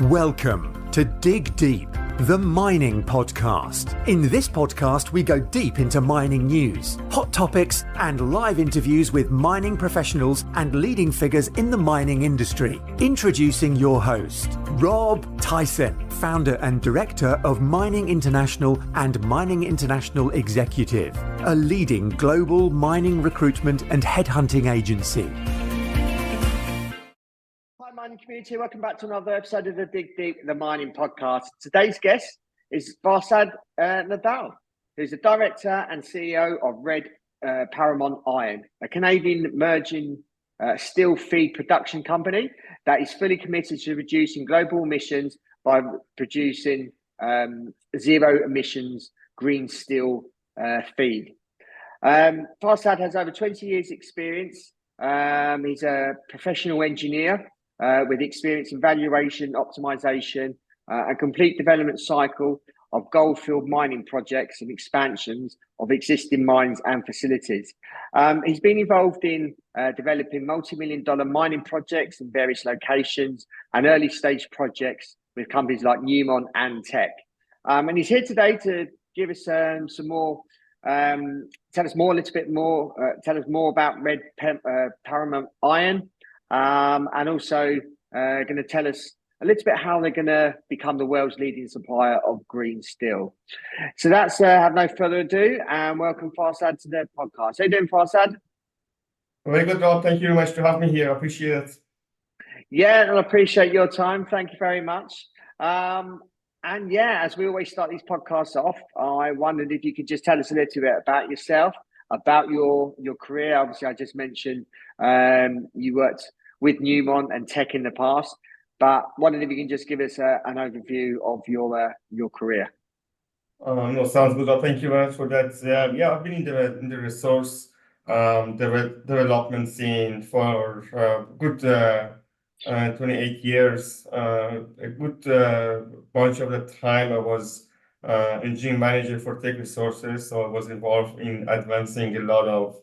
Welcome to Dig Deep, the mining podcast. In this podcast, we go deep into mining news, hot topics, and live interviews with mining professionals and leading figures in the mining industry. Introducing your host, Rob Tyson, founder and director of Mining International and Mining International Executive, a leading global mining recruitment and headhunting agency. Mining community, welcome back to another episode of the Dig Deep, the mining podcast. Today's guest is Farzad Nader, who's the director and CEO of Red Paramount Iron, a Canadian emerging steel feed production company that is fully committed to reducing global emissions by producing zero emissions green steel feed. Farzad has over 20 years experience. He's a professional engineer with experience in valuation, optimization, and complete development cycle of goldfield mining projects and expansions of existing mines and facilities. He's been involved in developing multi-million-dollar mining projects in various locations and early-stage projects with companies like Newmont and Teck. And he's here today to give us some more, tell us more about Red Paramount Iron. And also going to tell us a little bit how they're going to become the world's leading supplier of green steel. So that's have no further ado, and welcome Farzad to the podcast. How you doing, Farzad? Very good, Rob. Thank you very much to have me here. I appreciate it. Yeah, and I appreciate your time. Thank you very much. And yeah, as we always start these podcasts off, I wondered if you could just tell us a little bit about yourself, about your career. Obviously, I just mentioned you worked with Newmont and Teck in the past, but wondering if you can just give us an overview of your career. No, sounds good. Thank you very much for that. Yeah, I've been in the resource development scene for good 28 years. A good bunch of the time I was engineering manager for Teck Resources, so I was involved in advancing a lot of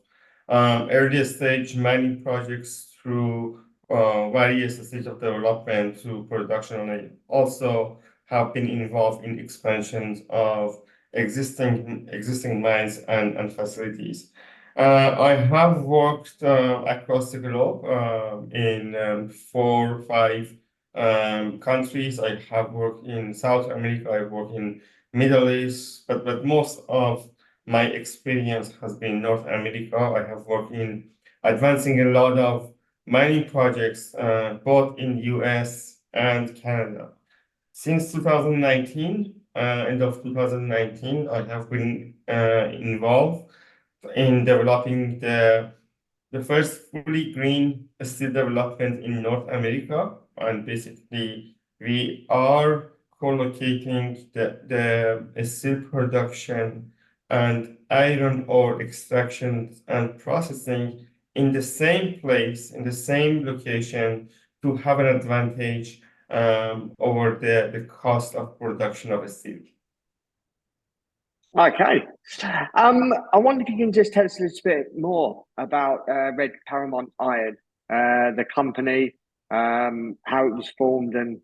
early stage mining projects through various stages of development to production. And I also have been involved in expansions of existing mines and facilities. I have worked across the globe in 4 or 5 countries. I have worked in South America, I've worked in Middle East, but most of my experience has been North America. I have worked in advancing a lot of mining projects, both in US and Canada. Since 2019, end of 2019, I have been involved in developing the first fully green steel development in North America. And basically, we are co-locating the steel production and iron ore extraction and processing in the same place, in the same location, to have an advantage over the cost of production of steel. Okay. I wonder if you can just tell us a little bit more about Red Paramount Iron, the company, how it was formed, and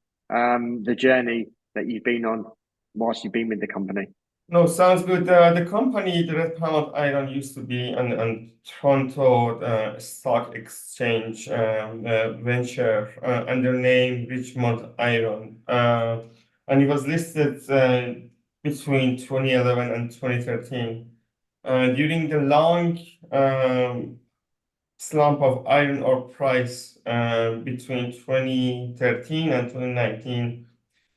the journey that you've been on whilst you've been with the company. No, sounds good. The company, the Red Paramount Iron, used to be on Toronto Stock Exchange venture under name Richmond Iron, and it was listed between 2011 and 2013. During the long slump of iron ore price between 2013 and 2019,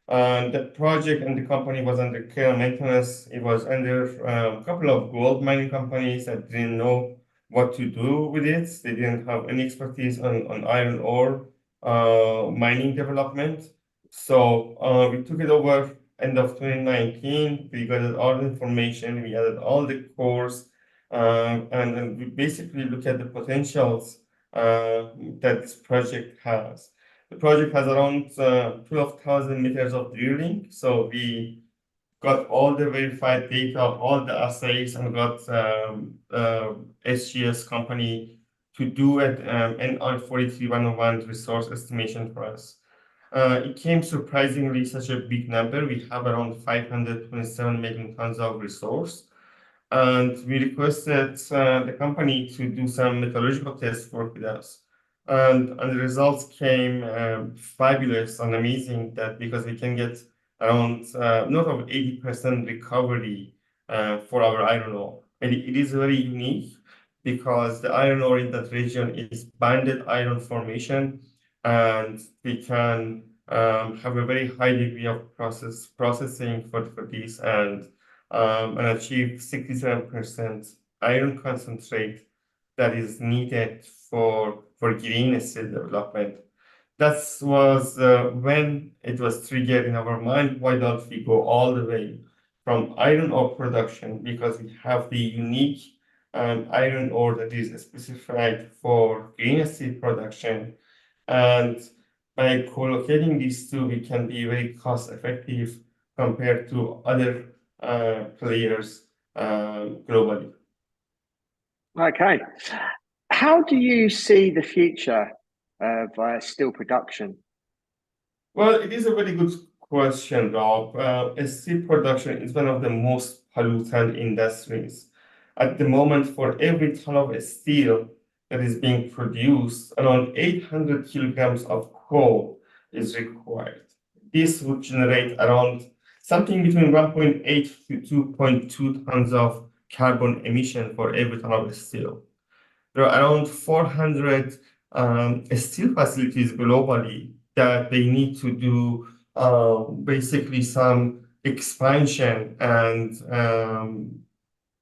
the project and the company was under care and maintenance. It was under a couple of gold mining companies that didn't know what to do with it. They didn't have any expertise on iron ore mining development. So we took it over end of 2019. We gathered all the information, we added all the cores, and we basically look at the potentials that this project has. The project has around 12,000 meters of drilling. So we got all the verified data of all the assays and got SGS company to do it NR 43-101 resource estimation for us. It came surprisingly such a big number. We have around 527 million tons of resource. And we requested the company to do some metallurgical test work with us. And the results came fabulous and amazing that because we can get around north of 80% recovery for our iron ore. And it is very unique because the iron ore in that region is banded iron formation, and we can have a very high degree of processing for this and achieve 67% iron concentrate that is needed for green steel development. That was when it was triggered in our mind. Why don't we go all the way from iron ore production, because we have the unique iron ore that is specified for green steel production, and by co-locating these two, we can be very cost effective compared to other players globally. Okay. How do you see the future of steel production? Well, it is a very good question, Rob. Steel production is one of the most pollutant industries. At the moment, for every ton of steel that is being produced, around 800 kilograms of coal is required. This would generate around something between 1.8 to 2.2 tons of carbon emission for every ton of steel. There are around 400 steel facilities globally that they need to do basically some expansion and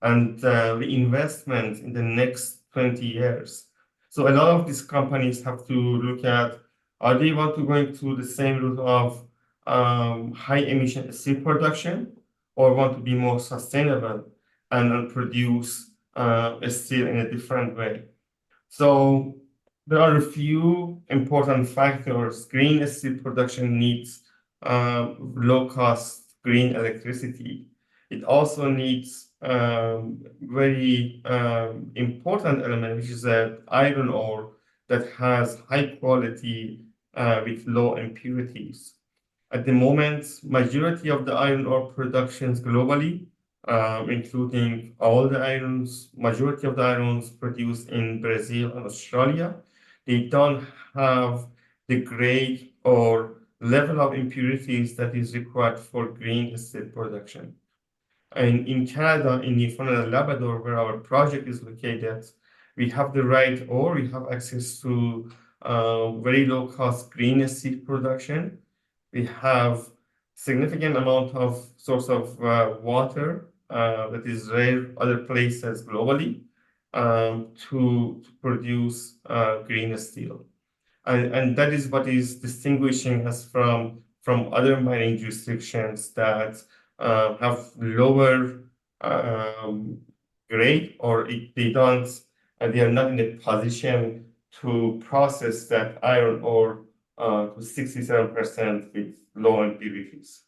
reinvestment in the next 20 years. So a lot of these companies have to look at, are they want to go into the same route of high emission steel production, or want to be more sustainable and produce steel in a different way? So there are a few important factors. Green steel production needs low cost green electricity. It also needs very important element, which is that iron ore that has high quality with low impurities. At the moment, majority of the iron ore productions globally, including all the irons, majority of the irons produced in Brazil and Australia, they don't have the grade or level of impurities that is required for green steel production. And in Canada, in Newfoundland and Labrador, where our project is located, we have the right ore, we have access to very low cost green steel production. We have significant amount of source of water that is rare other places globally to produce green steel. And that is what is distinguishing us from other mining jurisdictions that have lower grade, or they are not in a position to process that iron ore to 67% with low impurities.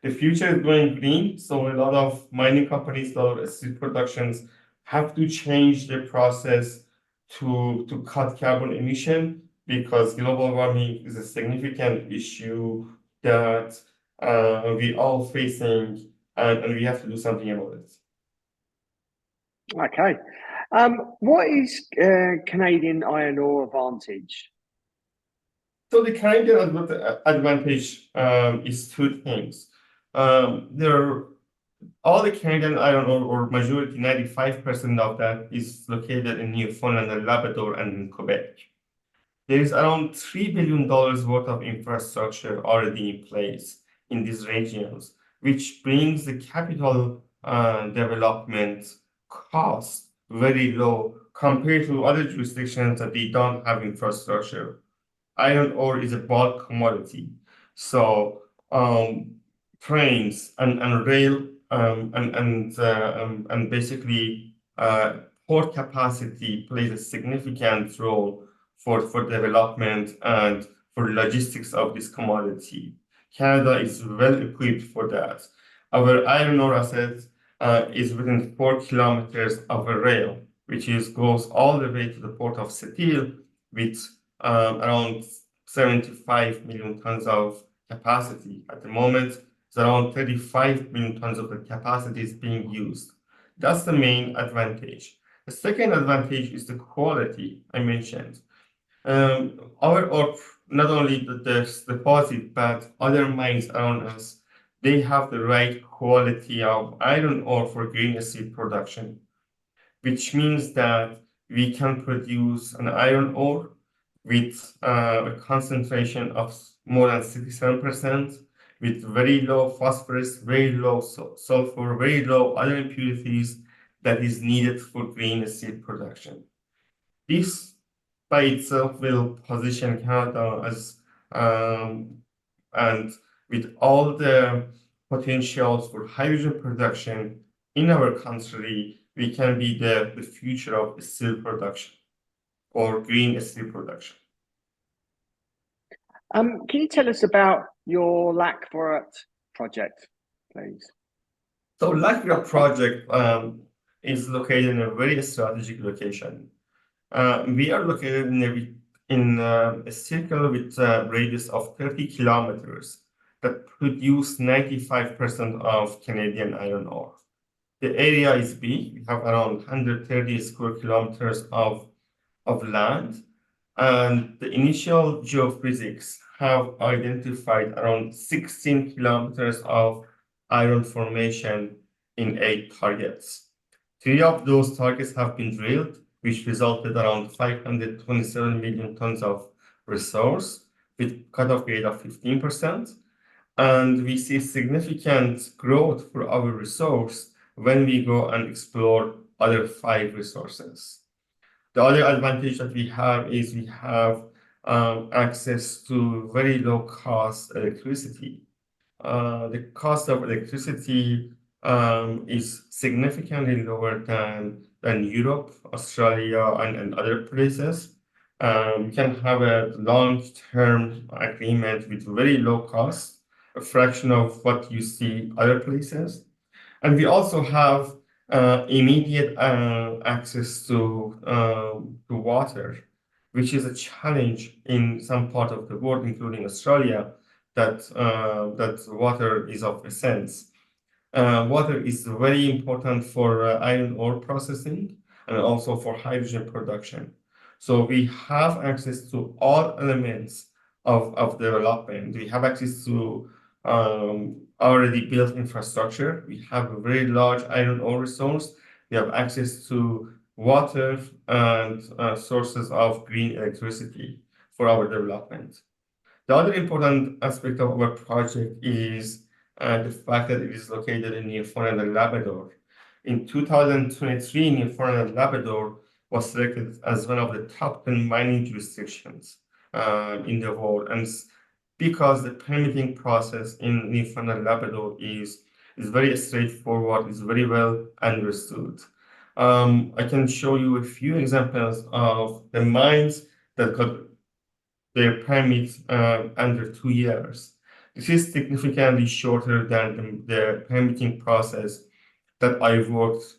The future is going green, so a lot of mining companies, a lot of steel productions have to change their process to cut carbon emission, because global warming is a significant issue that we're all facing, and we have to do something about it. Okay. What is Canadian iron ore advantage? So the Canadian advantage is two things. All the Canadian iron ore, or majority, 95% of that, is located in Newfoundland and Labrador and in Quebec. There is around $3 billion worth of infrastructure already in place in these regions, which brings the capital development cost very low compared to other jurisdictions that they don't have infrastructure. Iron ore is a bulk commodity, so trains and rail and basically port capacity plays a significant role for development and for logistics of this commodity. Canada is well equipped for that. Our iron ore asset is within 4 kilometers of a rail, which goes all the way to the port of Sept-Îles with around 75 million tons of capacity. At the moment, it's around 35 million tons of the capacity is being used. That's the main advantage. The second advantage is the quality I mentioned. Our ore, not only this deposit, but other mines around us, they have the right quality of iron ore for green steel production, which means that we can produce an iron ore with a concentration of more than 67%, with very low phosphorus, very low sulfur, very low other impurities that is needed for green steel production. This by itself will position Canada as, and with all the potentials for hydrogen production in our country, we can be the future of steel production or green steel production. Can you tell us about your Lac Virot project, please? So Lac Virot Project is located in a very strategic location. We are located in a circle with a radius of 30 kilometers that produce 95% of Canadian iron ore. The area is big. We have around 130 square kilometers of land, and the initial geophysics have identified around 16 kilometers of iron formation in 8 targets. 3 of those targets have been drilled, which resulted around 527 million tons of resource with cutoff grade of 15%. And we see significant growth for our resource when we go and explore other 5 resources. The other advantage that we have is we have access to very low cost electricity. The cost of electricity is significantly lower than Europe, Australia, and other places. We can have a long-term agreement with very low cost, a fraction of what you see other places. And we also have immediate access to water, which is a challenge in some part of the world, including Australia, that water is of essence. Water is very important for iron ore processing and also for hydrogen production. So we have access to all elements of development. We have access to already built infrastructure. We have a very large iron ore resource. We have access to water and sources of green electricity for our development. The other important aspect of our project is the fact that it is located in Newfoundland and Labrador. In 2023, Newfoundland and Labrador was selected as one of the top 10 mining jurisdictions in the world. And because the permitting process in Newfoundland and Labrador is very straightforward, is very well understood. I can show you a few examples of the mines that got their permits under 2 years. This is significantly shorter than the permitting process that I've worked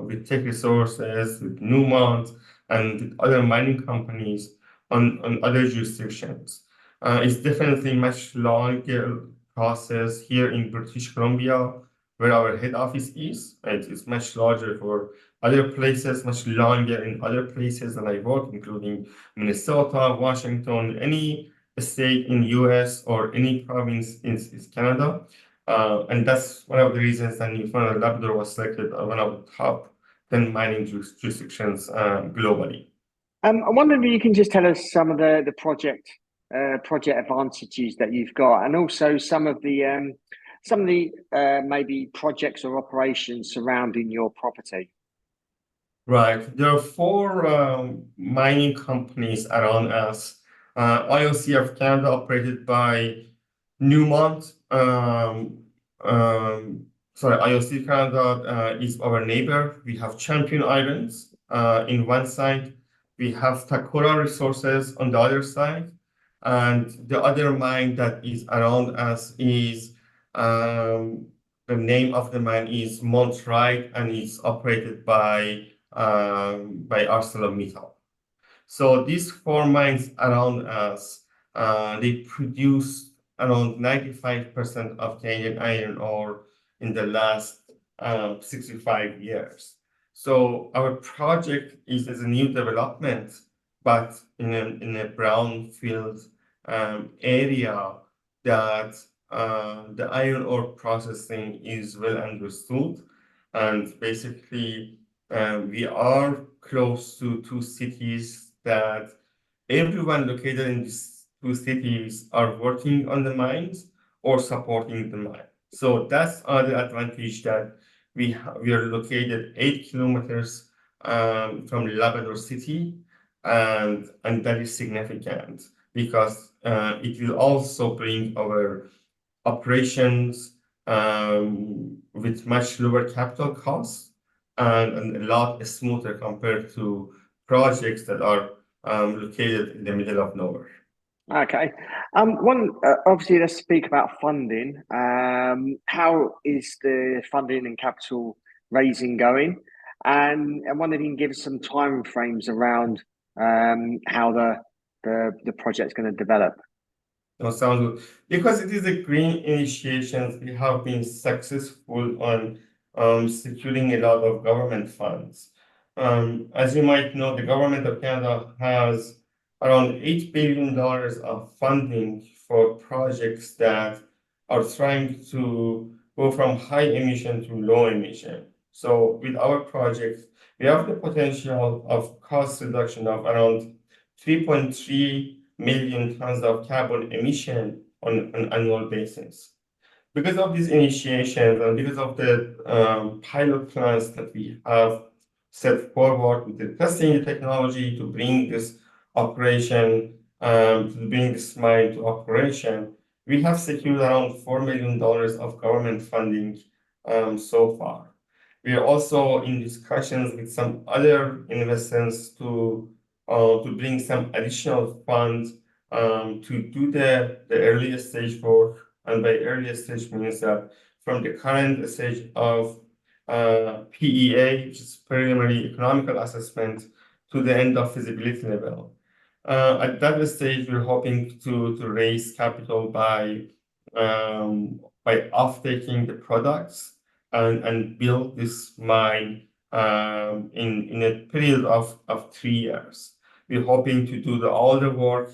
with Teck Resources, with Newmont, and with other mining companies on other jurisdictions. It's definitely much longer process here in British Columbia, where our head office is. It is much larger for other places, much longer in other places that I work, including Minnesota, Washington, any state in US or any province in Canada. And that's one of the reasons that Newfoundland and Labrador was selected as one of the top 10 mining jurisdictions globally. I'm wondering if you can just tell us some of the project advantages that you've got, and also some of the maybe projects or operations surrounding your property. Right. There are 4 mining companies around us. IOC of Canada, operated by Newmont. IOC Canada is our neighbor. We have Champion Irons in one side. We have Takora Resources on the other side. And the other mine that is around us is, the name of the mine is Montrite, and it's operated by ArcelorMittal. So these 4 mines around us they produce around 95% of Canadian iron ore in the last 65 years. So our project is a new development, but in a brownfield area that the iron ore processing is well understood. And basically, we are close to two cities that everyone located in these two cities are working on the mines or supporting the mine. So that's the advantage that we are located 8 kilometers from Labrador City, and that is significant because it will also bring our operations with much lower capital costs and a lot smoother compared to projects that are located in the middle of nowhere. Okay. Obviously, let's speak about funding. How is the funding and capital raising going? And wonder if you can give us some time frames around how the project's going to develop. No, sounds good. Because it is a green initiation, we have been successful on securing a lot of government funds. As you might know, the government of Canada has around $8 billion of funding for projects that are trying to go from high emission to low emission. So with our project, we have the potential of cost reduction of around 3.3 million tons of carbon emission on an annual basis. Because of these initiations and because of the pilot plans that we have set forward with the testing the technology to bring this operation, to bring this mine to operation, we have secured around $4 million of government funding so far. We are also in discussions with some other investors to bring some additional funds to do the earlier stage work. And by earlier stage means that from the current stage of PEA, which is preliminary economical assessment, to the end of feasibility level. At that stage, we're hoping to raise capital by off-taking the products and build this mine in a period of 3 years. We're hoping to do all the work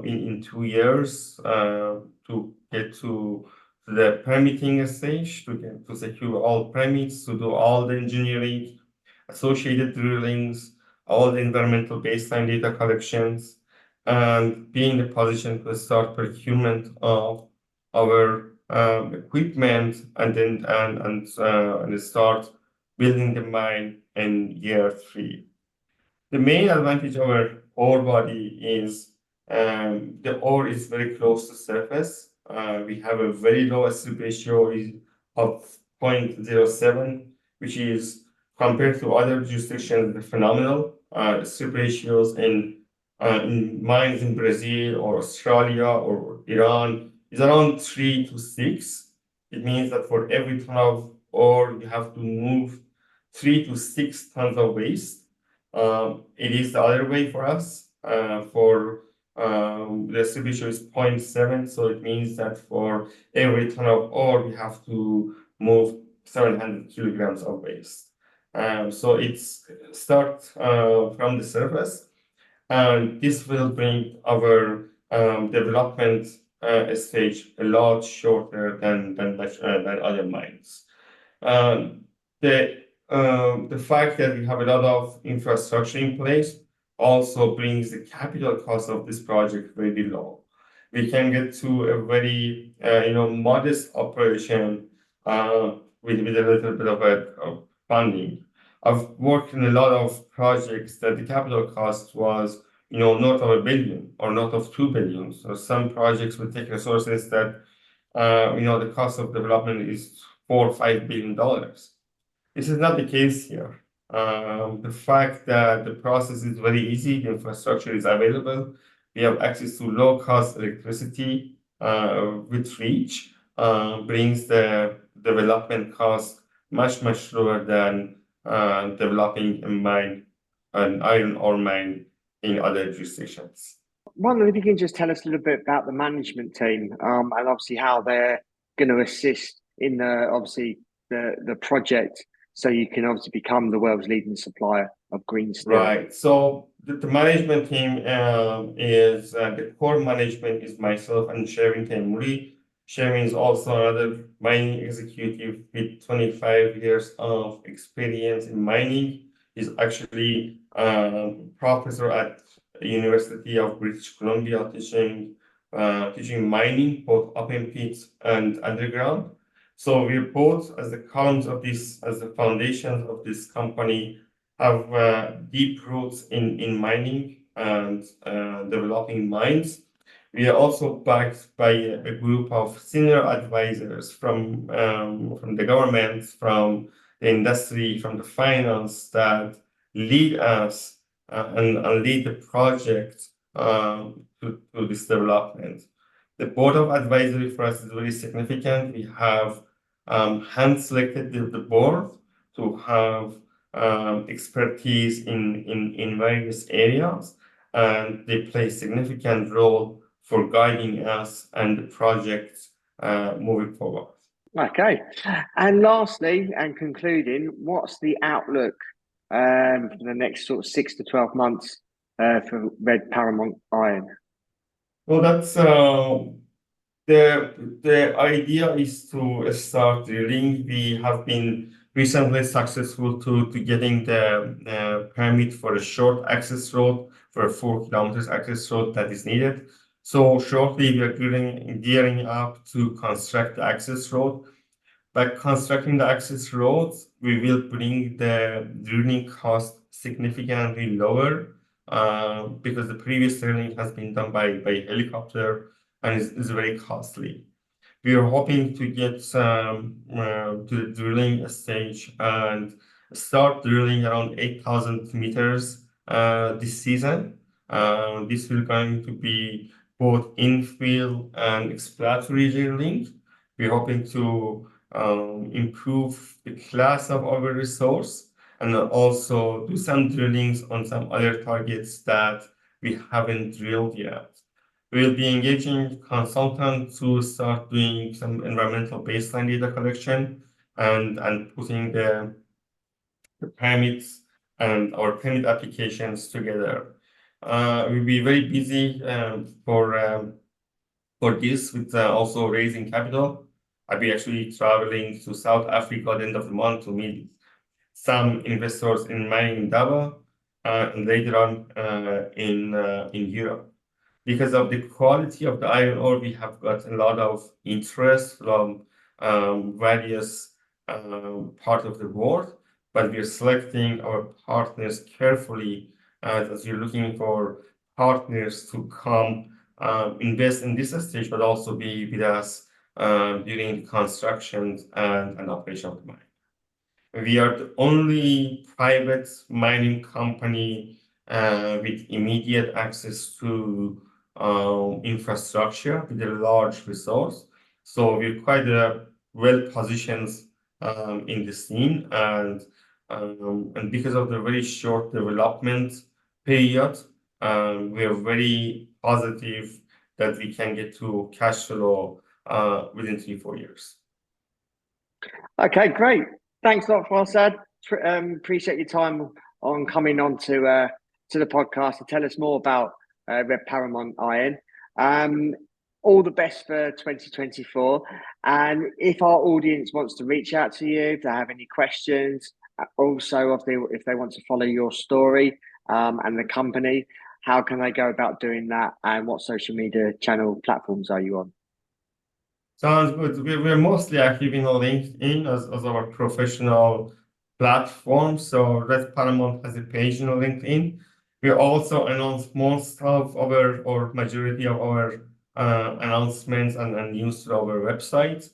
in 2 years to get to the permitting stage, to secure all permits, to do all the engineering, associated drillings, all the environmental baseline data collections, and be in the position to start procurement of our equipment and then and start building the mine in year 3. The main advantage of our ore body is the ore is very close to surface. We have a very low strip ratio of 0.07, which is compared to other jurisdictions phenomenal. Strip ratios in mines in Brazil or Australia or Iran is around 3 to 6. It means that for every ton of ore, you have to move 3 to 6 tons of waste. It is the other way for us. The strip ratio is 0.7, so it means that for every ton of ore, we have to move 700 kilograms of waste. So it's start from the surface, and this will bring our development stage a lot shorter than other mines. The fact that we have a lot of infrastructure in place also brings the capital cost of this project very low. We can get to a very modest operation with a little bit of funding. I've worked in a lot of projects that the capital cost was north of $1 billion or north of $2 billion. So some projects with Teck Resources that the cost of development is $4 or $5 billion. This is not the case here. The fact that the process is very easy, the infrastructure is available, we have access to low-cost electricity with reach, brings the development cost much lower than developing an iron ore mine in other jurisdictions. Wondering if you can just tell us a little bit about the management team, and obviously how they're going to assist in the project, so you can obviously become the world's leading supplier of green steel. Right. So the management team is the core management is myself and Sherwin Temuri. Sherwin is also another mining executive with 25 years of experience in mining. He's actually professor at University of British Columbia teaching mining, both open pit and underground. So we're both as the columns of this, as the foundations of this company, have deep roots in mining and developing mines. We are also backed by a group of senior advisors from the government, from the industry, from the finance that lead us and lead the project to this development. The board of advisory for us is very significant. We have hand-selected the board to have expertise in various areas, and they play a significant role for guiding us and the project moving forward. Okay. And lastly, and concluding, what's the outlook for the next sort of 6 to 12 months for Red Paramount Iron? Well, that's the idea is to start drilling. We have been recently successful to getting the permit for a short access road, for a 4 kilometers access road that is needed. So shortly we are gearing up to construct the access road. By constructing the access roads, we will bring the drilling cost significantly lower because the previous drilling has been done by helicopter and is very costly. We are hoping to get to the drilling stage and start drilling around 8,000 meters this season. This will going to be both infill and exploratory drilling. We're hoping to improve the class of our resource and also do some drillings on some other targets that we haven't drilled yet. We'll be engaging consultants to start doing some environmental baseline data collection and putting the permits and our permit applications together. We'll be very busy for this with also raising capital. I'll be actually traveling to South Africa at the end of the month to meet some investors in mining in Davao and later on in Europe. Because of the quality of the iron ore, we have got a lot of interest from various parts of the world, but we are selecting our partners carefully as we're looking for partners to come invest in this stage, but also be with us during the construction and operation of the mine. We are the only private mining company with immediate access to infrastructure with a large resource. So we're quite well positioned in the scene, and because of the very short development period, we are very positive that we can get to cash flow within 3-4 years. Okay, great. Thanks a lot, Farzad. Appreciate your time on coming on to the podcast to tell us more about Red Paramount Iron. All the best for 2024. And if our audience wants to reach out to you, if they have any questions, also if they want to follow your story and the company, how can they go about doing that? And what social media channel platforms are you on? Sounds good. We're mostly active in LinkedIn as our professional platform. So Red Paramount has a page on LinkedIn. We also announce most of our or majority of our announcements and news through our website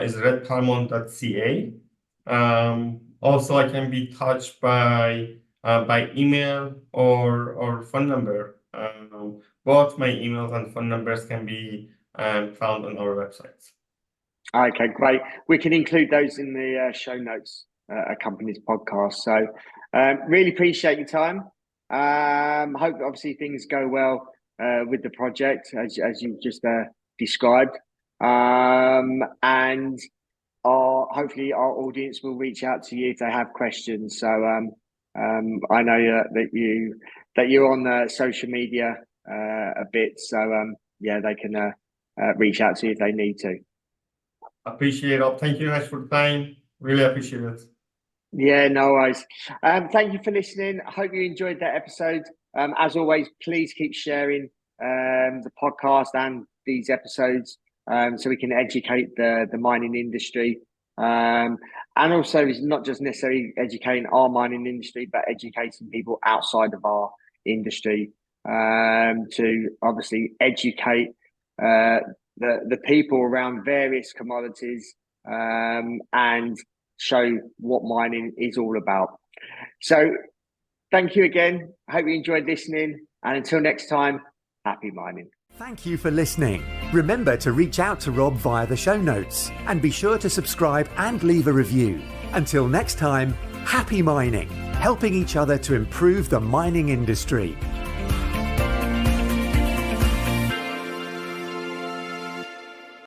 is redparamount.ca. Also, I can be touched by email or phone number. Both my emails and phone numbers can be found on our website. Okay, great. We can include those in the show notes accompanying this podcast. So really appreciate your time. Hope obviously things go well with the project, as you just described. And hopefully our audience will reach out to you if they have questions. So I know that you're on social media a bit. So they can reach out to you if they need to. Appreciate it. Thank you guys for the time. Really appreciate it. Yeah, no worries. Thank you for listening. I hope you enjoyed that episode. As always, please keep sharing the podcast and these episodes so we can educate the mining industry. And also, it's not just necessarily educating our mining industry, but educating people outside of our industry to obviously educate the people around various commodities and show what mining is all about. So thank you again. Hope you enjoyed listening. And until next time, happy mining. Thank you for listening. Remember to reach out to Rob via the show notes and be sure to subscribe and leave a review. Until next time, happy mining, helping each other to improve the mining industry.